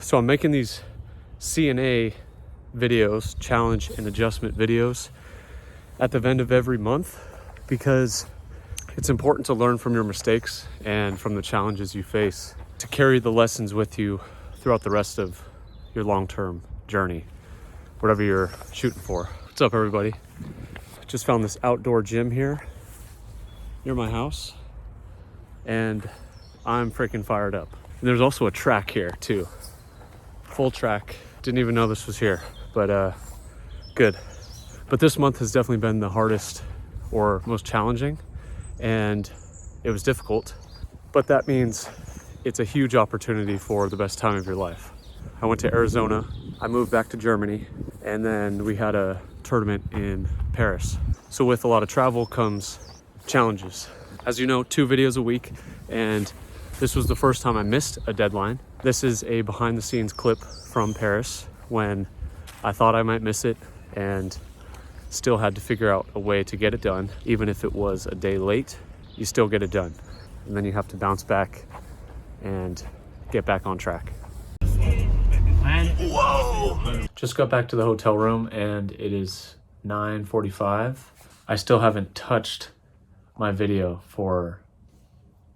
So I'm making these CNA videos, challenge and adjustment videos, at the end of every month because it's important to learn from your mistakes and from the challenges you face to carry the lessons with you throughout the rest of your long-term journey, whatever you're shooting for. What's up, everybody? Just found this outdoor gym here near my house and I'm freaking fired up. And there's also a track here too. Full track. Didn't even know this was here, but good. But this month has definitely been the hardest or most challenging, and it was difficult, but that means it's a huge opportunity for the best time of your life. I went to Arizona, I moved back to Germany, and then we had a tournament in Paris. So with a lot of travel comes challenges. As you know, 2 videos a week, and this was the first time I missed a deadline. This is a behind the scenes clip from Paris when I thought I might miss it and still had to figure out a way to get it done. Even if it was a day late, you still get it done. And then you have to bounce back and get back on track. Whoa! Just got back to the hotel room and it is 9:45. I still haven't touched my video for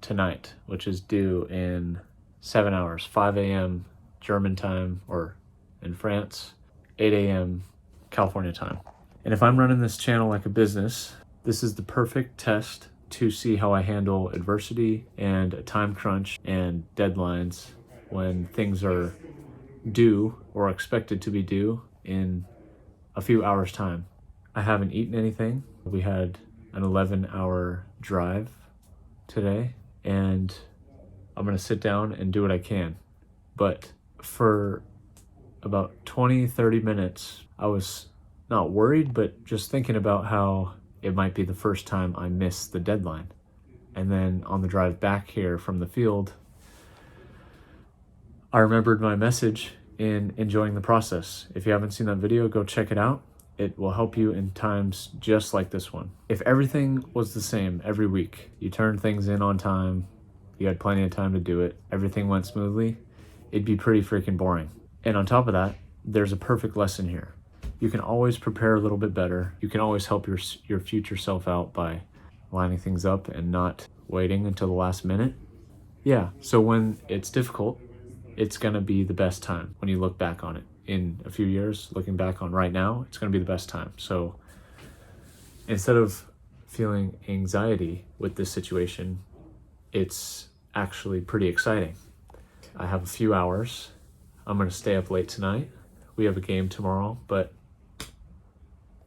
tonight, which is due in 7 hours, 5 a.m. German time, or in France, 8 a.m. California time. And if I'm running this channel like a business, this is the perfect test to see how I handle adversity and a time crunch and deadlines when things are due or expected to be due in a few hours time. I haven't eaten anything. We had an 11-hour drive today, and I'm gonna sit down and do what I can. But for about 20-30 minutes, I was not worried, but just thinking about how it might be the first time I miss the deadline. And then on the drive back here from the field, I remembered my message in enjoying the process. If you haven't seen that video, go check it out. It will help you in times just like this one. If everything was the same every week, you turned things in on time, you had plenty of time to do it, everything went smoothly, it'd be pretty freaking boring. And on top of that, there's a perfect lesson here. You can always prepare a little bit better. You can always help your future self out by lining things up and not waiting until the last minute. Yeah, so when it's difficult, it's gonna be the best time when you look back on it. In a few years, looking back on right now, it's gonna be the best time. So instead of feeling anxiety with this situation, it's actually pretty exciting. I have a few hours. I'm gonna stay up late tonight. We have a game tomorrow, but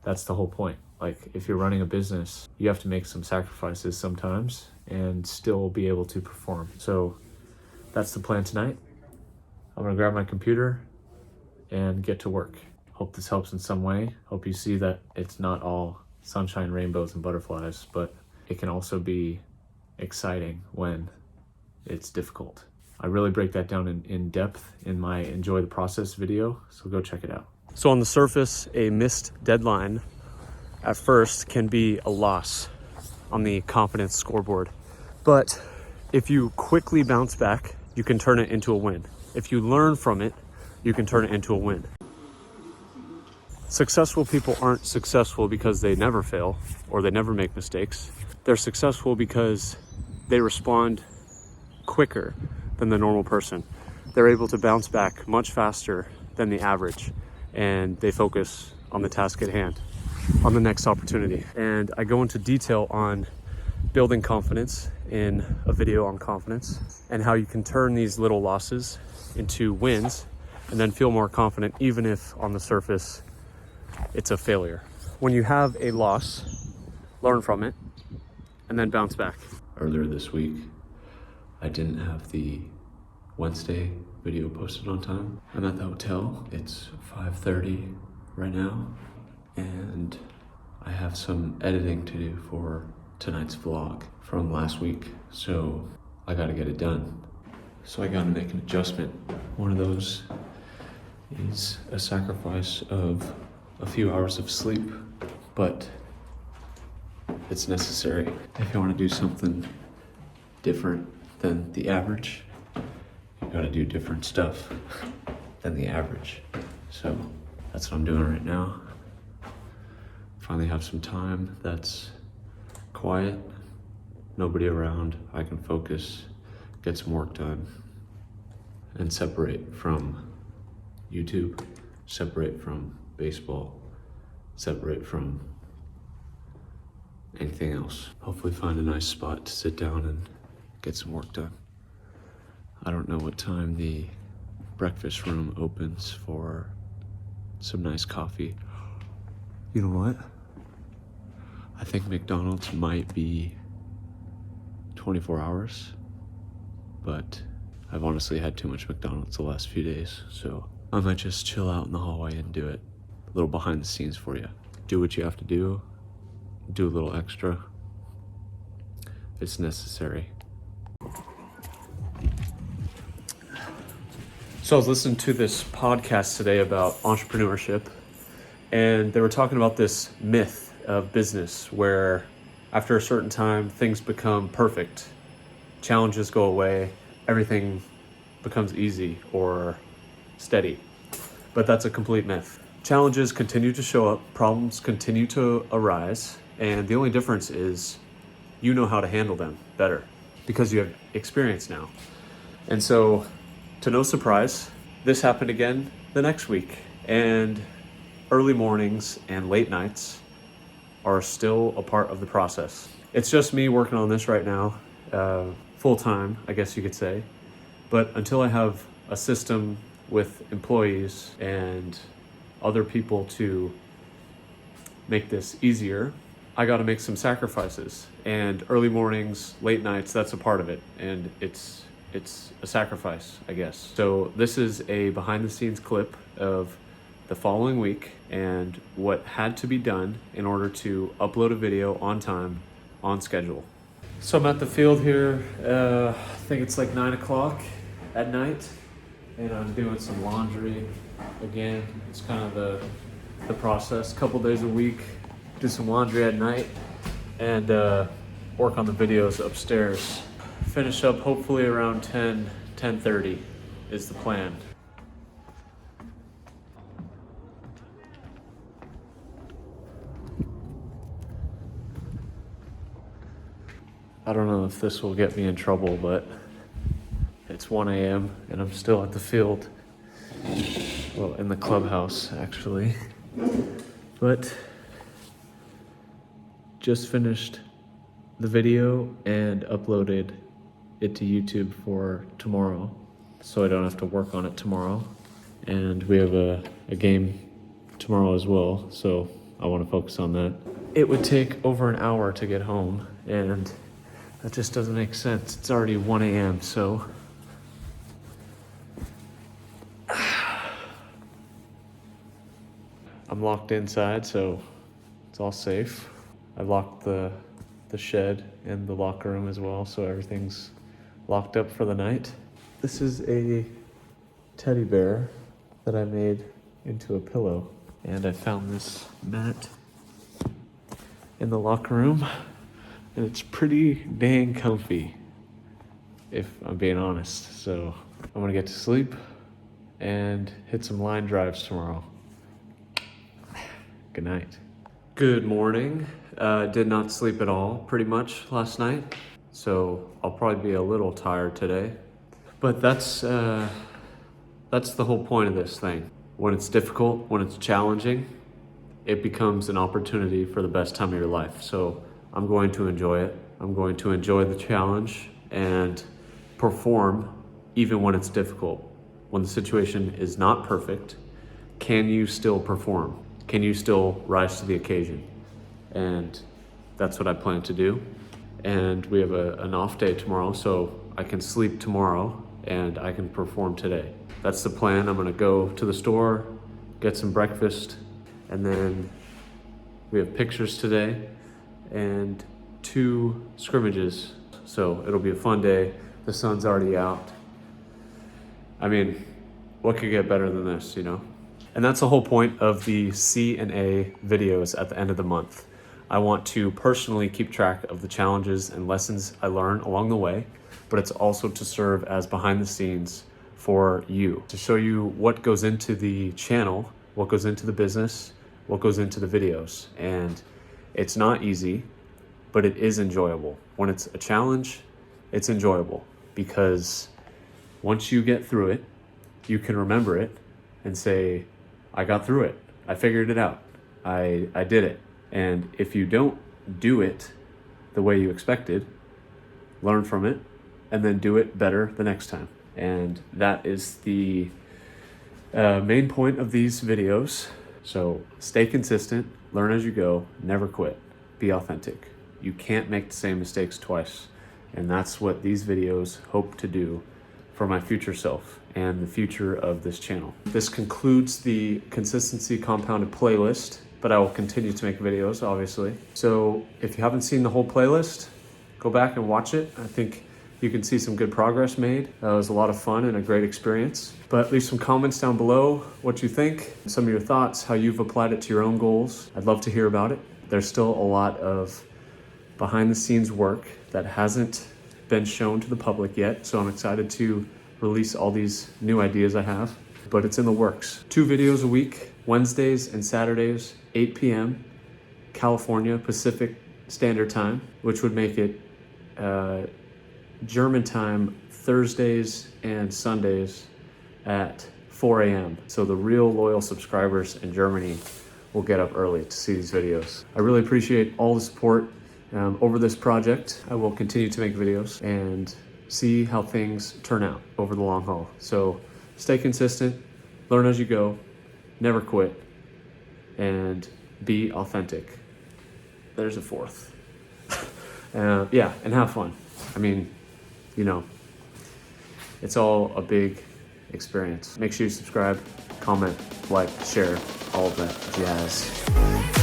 that's the whole point. Like, if you're running a business, you have to make some sacrifices sometimes and still be able to perform. So that's the plan tonight. I'm gonna grab my computer and get to work. Hope this helps in some way. Hope you see that it's not all sunshine, rainbows, and butterflies, but it can also be exciting when it's difficult. I really break that down in depth in my Enjoy the Process video, so go check it out. So on the surface, a missed deadline at first can be a loss on the confidence scoreboard. But if you quickly bounce back, you can turn it into a win. If you learn from it, you can turn it into a win. Successful people aren't successful because they never fail or they never make mistakes. They're successful because they respond quicker than the normal person. They're able to bounce back much faster than the average, and they focus on the task at hand, on the next opportunity. And I go into detail on building confidence in a video on confidence and how you can turn these little losses into wins and then feel more confident even if on the surface it's a failure. When you have a loss, learn from it and then bounce back. Earlier this week, I didn't have the Wednesday video posted on time. I'm at the hotel. It's 5:30 right now, and I have some editing to do for tonight's vlog from last week, so I gotta get it done. So I gotta make an adjustment. One of those is a sacrifice of a few hours of sleep, but it's necessary if you want to do something different than the average. You gotta do different stuff. than the average. So that's what I'm doing right now. Finally have some time that's quiet, nobody around. I can focus, get some work done, and separate from YouTube, separate from baseball, separate from anything else. Hopefully find a nice spot to sit down and get some work done. I don't know what time the breakfast room opens for some nice coffee. You know what? I think McDonald's might be 24 hours, but I've honestly had too much McDonald's the last few days, so I might just chill out in the hallway and do it. A little behind the scenes for you. Do what you have to do a little extra if it's necessary. So I was listening to this podcast today about entrepreneurship, and they were talking about this myth of business where after a certain time, things become perfect. Challenges go away, everything becomes easy or steady. But that's a complete myth. Challenges continue to show up, problems continue to arise, and the only difference is you know how to handle them better because you have experience now. And so, to no surprise, this happened again the next week, and early mornings and late nights are still a part of the process. It's just me working on this right now, full time, I guess you could say. But until I have a system with employees and other people to make this easier, I got to make some sacrifices. And early mornings, late nights, that's a part of it. And it's a sacrifice, I guess. So this is a behind the scenes clip of the following week and what had to be done in order to upload a video on time, on schedule. So I'm at the field here, I think it's like 9 o'clock at night, and I'm doing some laundry. Again, it's kind of the process. Couple days a week, do some laundry at night, and work on the videos upstairs. Finish up hopefully around 10:30 is the plan. I don't know if this will get me in trouble, but it's 1 a.m. and I'm still at the field. Well, in the clubhouse, actually. But just finished the video and uploaded it to YouTube for tomorrow, so I don't have to work on it tomorrow. And we have a game tomorrow as well, so I want to focus on that. It would take over an hour to get home, and that just doesn't make sense. It's already 1 a.m., so I'm locked inside, so it's all safe. I locked the shed and the locker room as well, so everything's locked up for the night. This is a teddy bear that I made into a pillow, and I found this mat in the locker room, and it's pretty dang comfy, if I'm being honest. So I'm gonna get to sleep and hit some line drives tomorrow. Good night. Good morning. Did not sleep at all pretty much last night, so I'll probably be a little tired today. But that's the whole point of this thing. When it's difficult, when it's challenging, it becomes an opportunity for the best time of your life. So I'm going to enjoy it. I'm going to enjoy the challenge and perform even when it's difficult. When the situation is not perfect, can you still perform? Can you still rise to the occasion? And that's what I plan to do. And we have an off day tomorrow, so I can sleep tomorrow and I can perform today. That's the plan. I'm gonna go to the store, get some breakfast, and then we have pictures today and 2 scrimmages. So it'll be a fun day. The sun's already out. I mean, what could get better than this, you know? And that's the whole point of the C&A videos at the end of the month. I want to personally keep track of the challenges and lessons I learn along the way, but it's also to serve as behind the scenes for you, to show you what goes into the channel, what goes into the business, what goes into the videos. And it's not easy, but it is enjoyable. When it's a challenge, it's enjoyable because once you get through it, you can remember it and say, I got through it. I figured it out. I did it. And if you don't do it the way you expected, learn from it and then do it better the next time. And that is the main point of these videos. So stay consistent, learn as you go, never quit, be authentic. You can't make the same mistakes twice. And that's what these videos hope to do for my future self and the future of this channel. This concludes the Consistency Compounded playlist, but I will continue to make videos, obviously. So if you haven't seen the whole playlist, go back and watch it. I think you can see some good progress made. It was a lot of fun and a great experience. But leave some comments down below what you think, some of your thoughts, how you've applied it to your own goals. I'd love to hear about it. There's still a lot of behind the scenes work that hasn't been shown to the public yet, so I'm excited to release all these new ideas I have, but it's in the works. 2 videos a week, Wednesdays and Saturdays, 8 p.m. California Pacific Standard Time, which would make it German time Thursdays and Sundays at 4 a.m. So the real loyal subscribers in Germany will get up early to see these videos. I really appreciate all the support over this project. I will continue to make videos and see how things turn out over the long haul. So stay consistent, learn as you go, never quit, and be authentic. There's a fourth. Yeah, and have fun. I mean, you know, it's all a big experience. Make sure you subscribe, comment, like, share, all of that jazz.